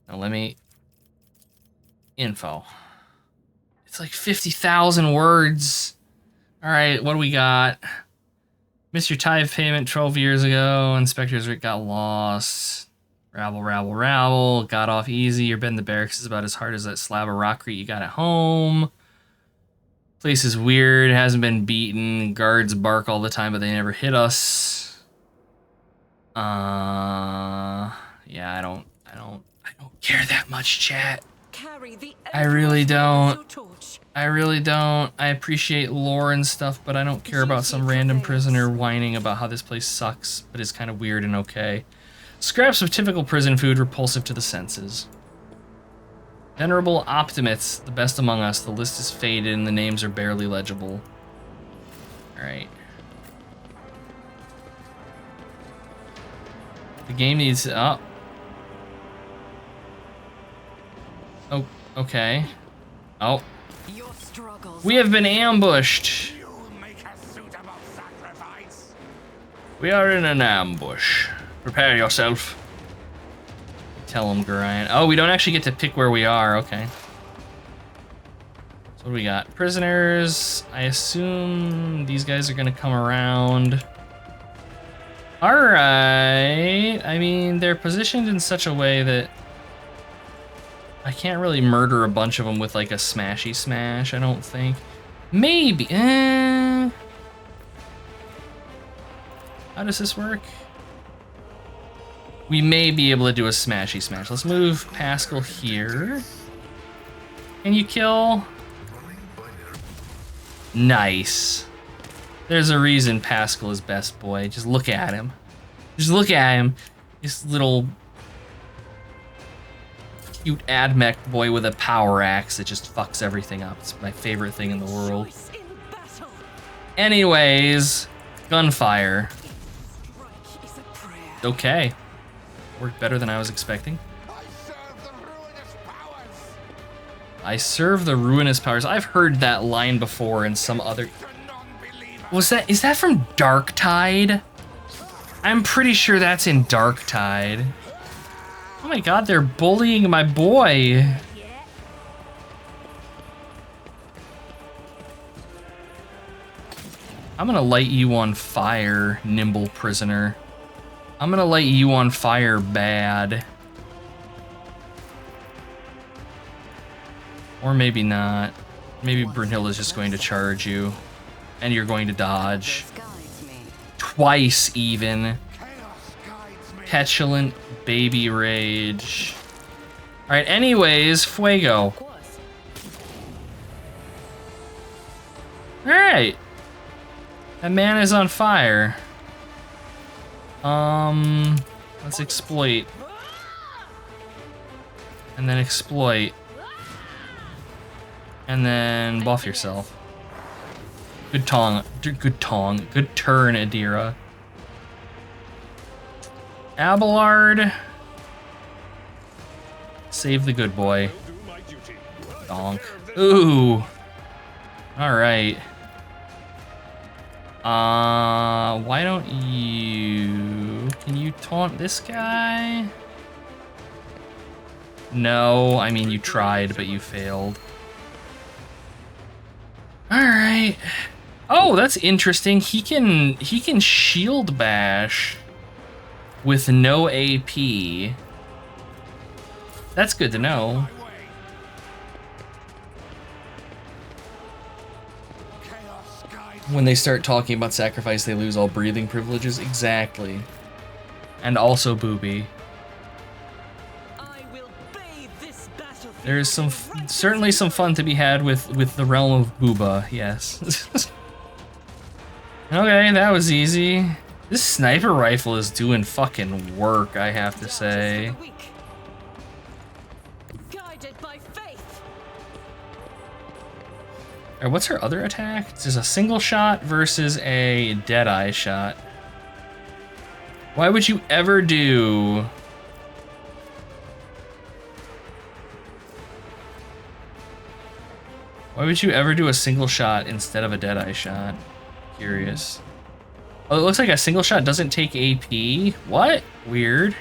Now let me... Info. It's like 50,000 words. Alright, what do we got? Missed your tithe payment 12 years ago. Inspector's Rick got lost. Rabble, rabble, rabble. Got off easy. Your bed in the barracks is about as hard as that slab of rockcrete you got at home. Place is weird. Hasn't been beaten. Guards bark all the time, but they never hit us. Yeah, I don't care that much, chat. I really don't. I really don't. I appreciate lore and stuff, but I don't care about some random prisoner whining about how this place sucks, but is kind of weird and okay. Scraps of typical prison food repulsive to the senses. Venerable Optimates, the best among us. The list is faded and the names are barely legible. Alright. The game needs... Oh, okay. Oh. We have been ambushed. We are in an ambush. Prepare yourself. Tell him, Gorion. Oh, we don't actually get to pick where we are. Okay. So what do we got? Prisoners. I assume these guys are gonna come around. Alright. I mean, they're positioned in such a way that I can't really murder a bunch of them with like a smashy smash, I don't think. Maybe. How does this work? We may be able to do a smashy smash. Let's move Pascal here. Can you kill? Nice. There's a reason Pascal is best boy. Just look at him. Just look at him. This little cute AdMech boy with a power axe that just fucks everything up. It's my favorite thing in the world. Choice in battle. Anyways, gunfire. Strike is a prayer. Okay. Worked better than I was expecting. I serve the ruinous powers. I've heard that line before in some other... Is that from Darktide? I'm pretty sure that's in Darktide. Oh my god, they're bullying my boy. I'm gonna light you on fire, nimble prisoner. I'm gonna light you on fire bad. Or maybe not. Maybe Brunhilde's just going to charge you. And you're going to dodge. Guides me. Twice even. Petulant baby rage. Alright, anyways, Fuego. Of course. Alright. That man is on fire. Let's exploit. And then exploit. And then buff yourself. Good tong. Good tong. Good turn, Adira. Abelard. Save the good boy. Do my duty. Donk. Ooh. Alright. Why don't you... Can you taunt this guy? No, I mean you tried, but you failed. Alright. Oh, that's interesting. He can shield bash with no AP. That's good to know. When they start talking about sacrifice, they lose all breathing privileges. Exactly. And also booby. I will bathe this battlefield. There is certainly some fun to be had with the realm of Booba, yes. Okay, that was easy. This sniper rifle is doing fucking work, I have to say. Guided by faith. Alright, what's her other attack? It's just a single shot versus a deadeye shot. Why would you ever do... Why would you ever do a single shot instead of a deadeye shot? Curious. Oh, it looks like a single shot doesn't take AP. What? Weird.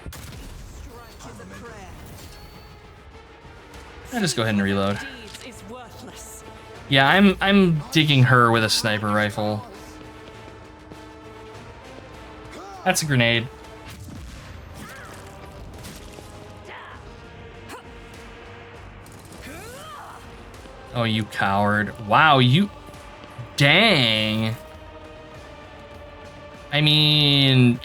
Strike is a prayer. I'll just go ahead and reload. Deeds is worthless. Yeah, I'm digging her with a sniper rifle. That's a grenade. Oh, you coward. Wow, you... Dang. I mean...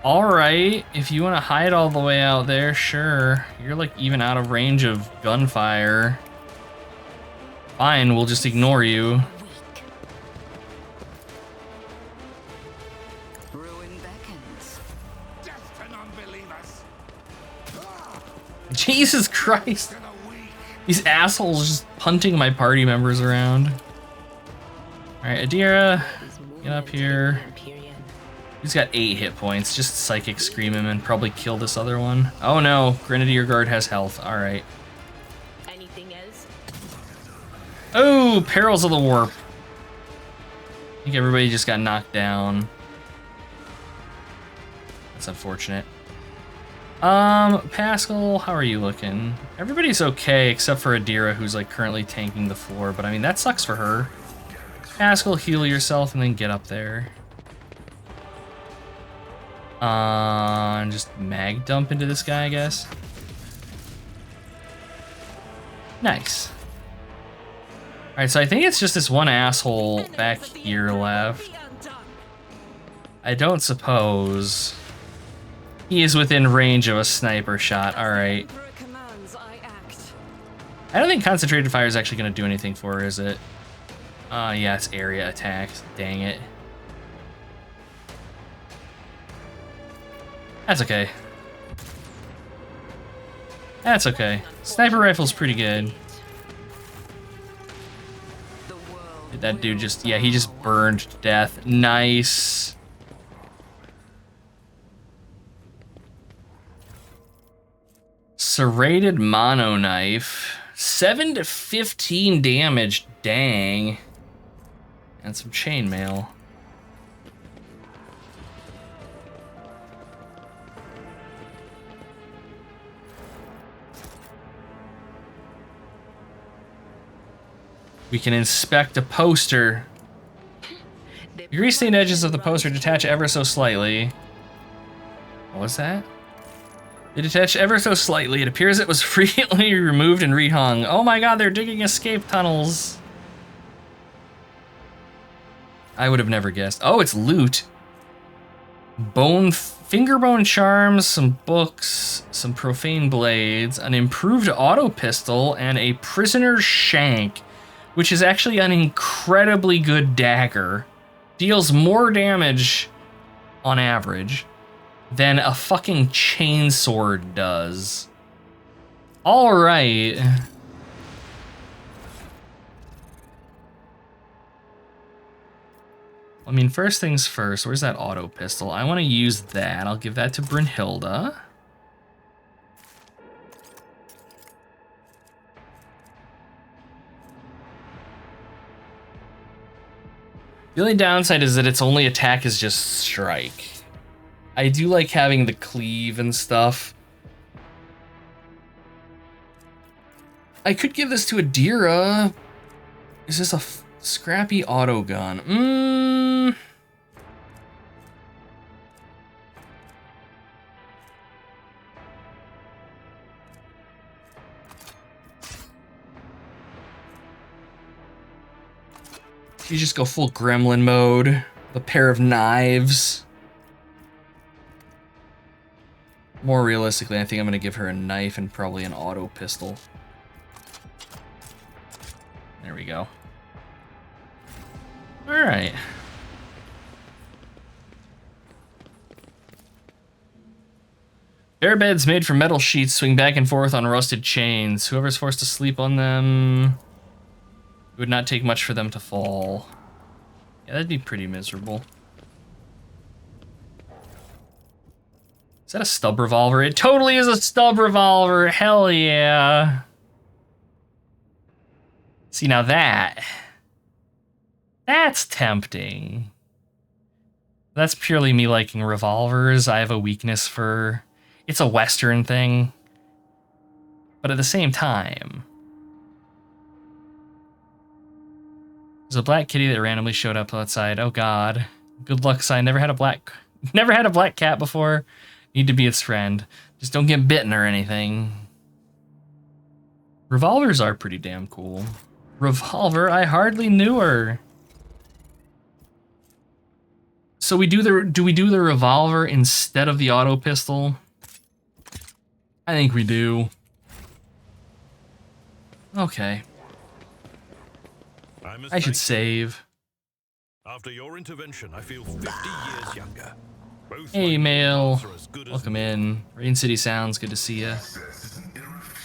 Alright, if you want to hide all the way out there, sure. You're like even out of range of gunfire. Fine, we'll just ignore you. Weak. Ruin beckons. Death to non-believers. Jesus Christ. These assholes just punting my party members around. Alright, Adira, get up here. He's got 8 hit points. Just Psychic Scream him and probably kill this other one. Oh no, Grenadier Guard has health. Alright. Anything else? Oh, Perils of the Warp. I think everybody just got knocked down. That's unfortunate. Pascal, how are you looking? Everybody's okay except for Adira, who's like currently tanking the floor, but I mean that sucks for her. Pascal, heal yourself and then get up there. And just mag dump into this guy, I guess. Nice. Alright, so I think it's just this one asshole back here left. I don't suppose he is within range of a sniper shot. Alright. I don't think concentrated fire is actually going to do anything for her, is it? Yeah, it's area attacks. Dang it. That's okay. That's okay. Sniper rifle's pretty good. That dude just, yeah, he just burned to death. Nice. Serrated mono knife. 7 to 15 damage. Dang. And some chainmail. We can inspect a poster. The grease-stained edges of the poster detach ever so slightly. What was that? They detach ever so slightly. It appears it was frequently removed and rehung. Oh my god, they're digging escape tunnels. I would have never guessed. Oh, it's loot. Fingerbone charms, some books, some profane blades, an improved auto pistol, and a prisoner's shank, which is actually an incredibly good dagger. Deals more damage on average than a fucking chainsword does. All right. I mean, first things first, where's that auto pistol? I want to use that. I'll give that to Brynhilda. The only downside is that its only attack is just strike. I do like having the cleave and stuff. I could give this to Adira. Is this a scrappy auto gun? You just go full gremlin mode. A pair of knives. More realistically, I think I'm gonna give her a knife and probably an auto pistol. There we go. All right. Bare beds made from metal sheets swing back and forth on rusted chains. Whoever's forced to sleep on them, it would not take much for them to fall. Yeah, that'd be pretty miserable. Is that a stub revolver? It totally is a stub revolver. Hell yeah. See, now that's tempting. That's purely me liking revolvers. I have a weakness for, it's a Western thing. But at the same time, there's a black kitty that randomly showed up outside. Oh god. Good luck sign. Never had a black cat before. Need to be its friend. Just don't get bitten or anything. Revolvers are pretty damn cool. Revolver, I hardly knew her. So do we do the revolver instead of the auto pistol? I think we do. Okay. I should save. After your intervention, I feel 50 years younger. Both Hey, my Mail. are as good as Welcome in. Rain City Sounds, good to see ya.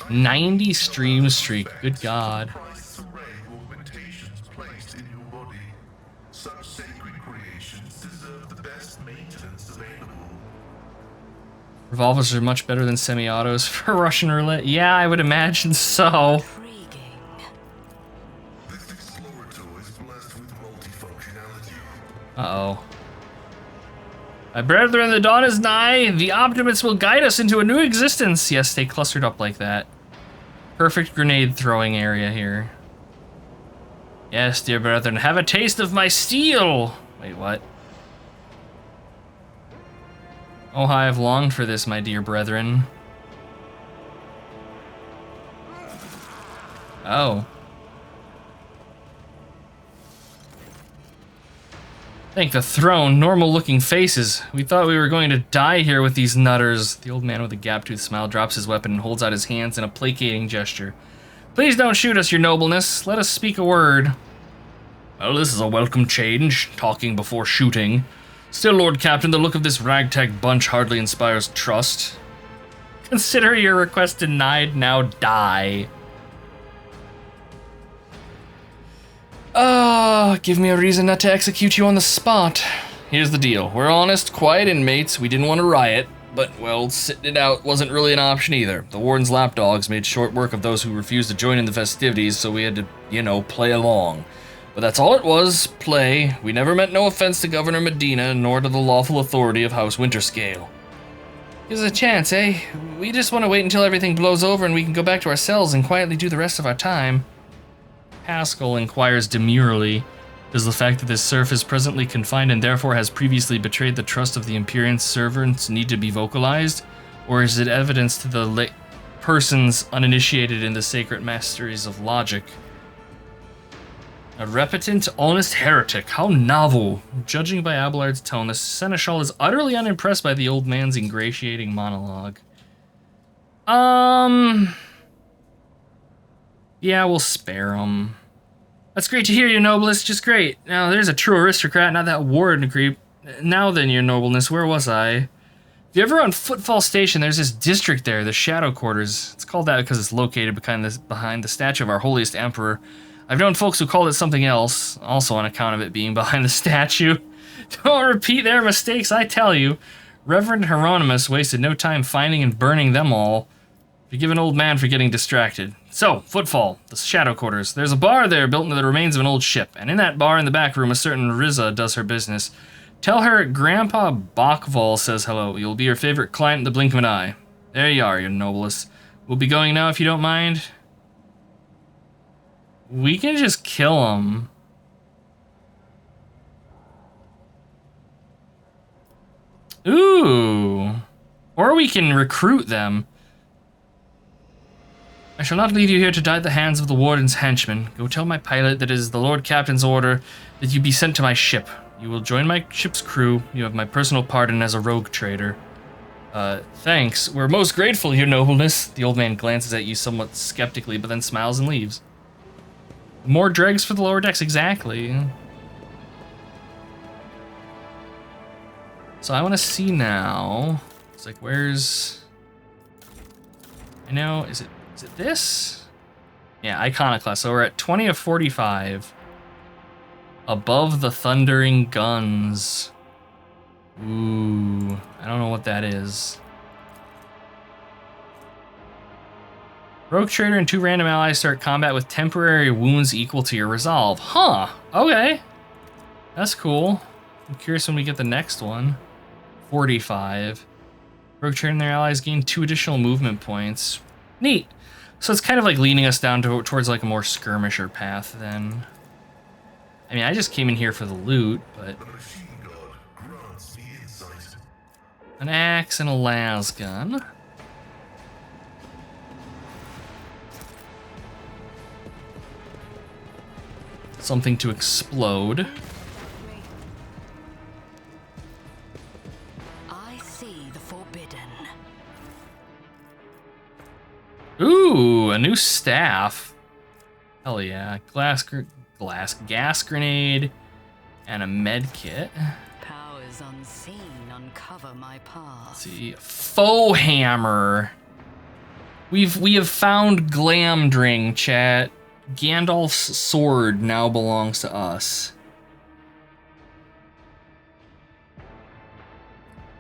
90 stream streak, good god. Revolvers are much better than semi-autos for Russian roulette. Yeah, I would imagine so. Uh-oh. My brethren, the dawn is nigh. The Optimus will guide us into a new existence. Yes, stay clustered up like that. Perfect grenade throwing area here. Yes, dear brethren, have a taste of my steel. Wait, what? Oh, how I've longed for this, my dear brethren. Oh. Thank the throne, normal-looking faces. We thought we were going to die here with these nutters. The old man with a gap-toothed smile drops his weapon and holds out his hands in a placating gesture. Please don't shoot us, your nobleness. Let us speak a word. Well, this is a welcome change, talking before shooting. Still, Lord Captain, the look of this ragtag bunch hardly inspires trust. Consider your request denied, now die. Give me a reason not to execute you on the spot. Here's the deal. We're honest, quiet inmates. We didn't want to riot, but, well, sitting it out wasn't really an option either. The warden's lapdogs made short work of those who refused to join in the festivities, so we had to, you know, play along. But that's all it was, play. We never meant no offense to Governor Medina, nor to the lawful authority of House Winterscale. Give us a chance, eh? We just want to wait until everything blows over and we can go back to our cells and quietly do the rest of our time. Haskell inquires demurely, does the fact that this serf is presently confined and therefore has previously betrayed the trust of the Imperium's servants need to be vocalized? Or is it evidence to the persons uninitiated in the sacred masteries of logic? A repentant, honest heretic, how novel. Judging by Abelard's tone, the Seneschal is utterly unimpressed by the old man's ingratiating monologue. Yeah, we'll spare him. That's great to hear, your nobleness, just great. Now, there's a true aristocrat, not that warden creep. Now then, your nobleness, where was I? If you ever on Footfall Station, there's this district there, the Shadow Quarters. It's called that because it's located behind the statue of our holiest emperor. I've known folks who called it something else, also on account of it being behind the statue. Don't repeat their mistakes, I tell you. Reverend Hieronymus wasted no time finding and burning them all. Forgive an old man for getting distracted. So, Footfall, the Shadow Quarters. There's a bar there built into the remains of an old ship, and in that bar in the back room, a certain Riza does her business. Tell her Grandpa Bachval says hello. You'll be her favorite client in the blink of an eye. There you are, your noblest. We'll be going now if you don't mind. We can just kill him. Ooh. Or we can recruit them. I shall not leave you here to die at the hands of the warden's henchmen. Go tell my pilot that it is the Lord Captain's order that you be sent to my ship. You will join my ship's crew. You have my personal pardon as a rogue trader. Thanks. We're most grateful, your nobleness. The old man glances at you somewhat skeptically, but then smiles and leaves. More dregs for the lower decks, exactly. So I want to see now. It's like, where's... I know, is it this? Yeah, Iconoclast. So we're at 20 of 45. Above the thundering guns. Ooh, I don't know what that is. Rogue Trader and 2 random allies start combat with temporary wounds equal to your resolve. Huh, okay. That's cool. I'm curious when we get the next one. 45. Rogue Trader and their allies gain 2 additional movement points. Neat. So it's kind of like leading us down towards like a more skirmisher path then. I mean, I just came in here for the loot, but... An axe and a las gun. Something to explode. I see the forbidden. Ooh, a new staff. Hell yeah. Gas grenade, and a med kit. Powers unseen uncover my path. Let's see. Faux hammer. We have found Glamdring, chat. Gandalf's sword now belongs to us.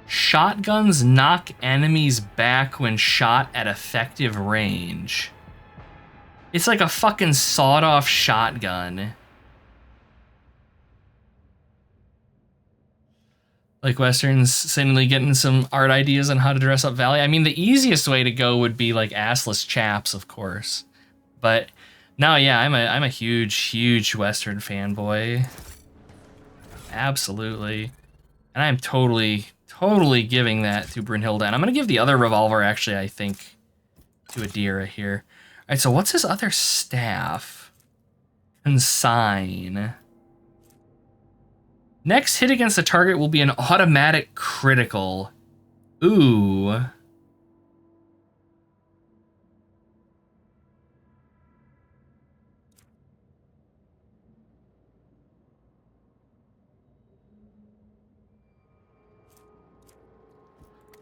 Shotguns knock enemies back when shot at effective range. It's like a fucking sawed-off shotgun. Like Westerns suddenly getting some art ideas on how to dress up Valley. I mean, the easiest way to go would be like assless chaps, of course. But no, yeah, I'm a huge Western fanboy. Absolutely. And I'm totally giving that to Brynhilda. And I'm gonna give the other revolver, actually, I think, to Adira here. All right, so what's his other staff? Consign. Next hit against the target will be an automatic critical. Ooh.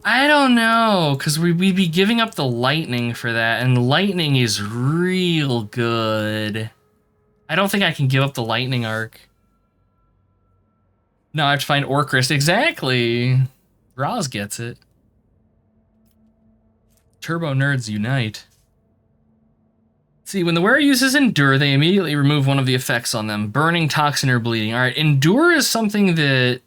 I don't know, because we'd be giving up the lightning for that, and lightning is real good. I don't think I can give up the lightning arc. No, I have to find Orcrist. Exactly. Roz gets it. Turbo nerds unite. See, when the wearer uses Endure, they immediately remove one of the effects on them. Burning, Toxin, or Bleeding. Alright, Endure is something that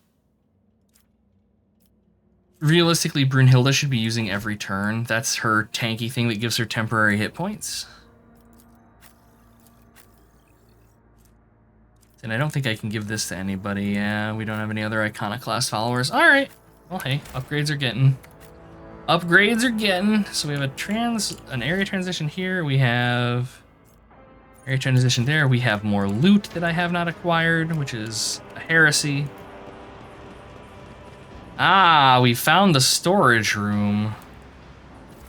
realistically Brunhilde should be using every turn. That's her tanky thing that gives her temporary hit points. And I don't think I can give this to anybody. Yeah, we don't have any other Iconoclast followers. Alright. Well, hey, upgrades are getting. Upgrades are getting. So we have an area transition here. We have area transition there. We have more loot that I have not acquired, which is a heresy. Ah, we found the storage room.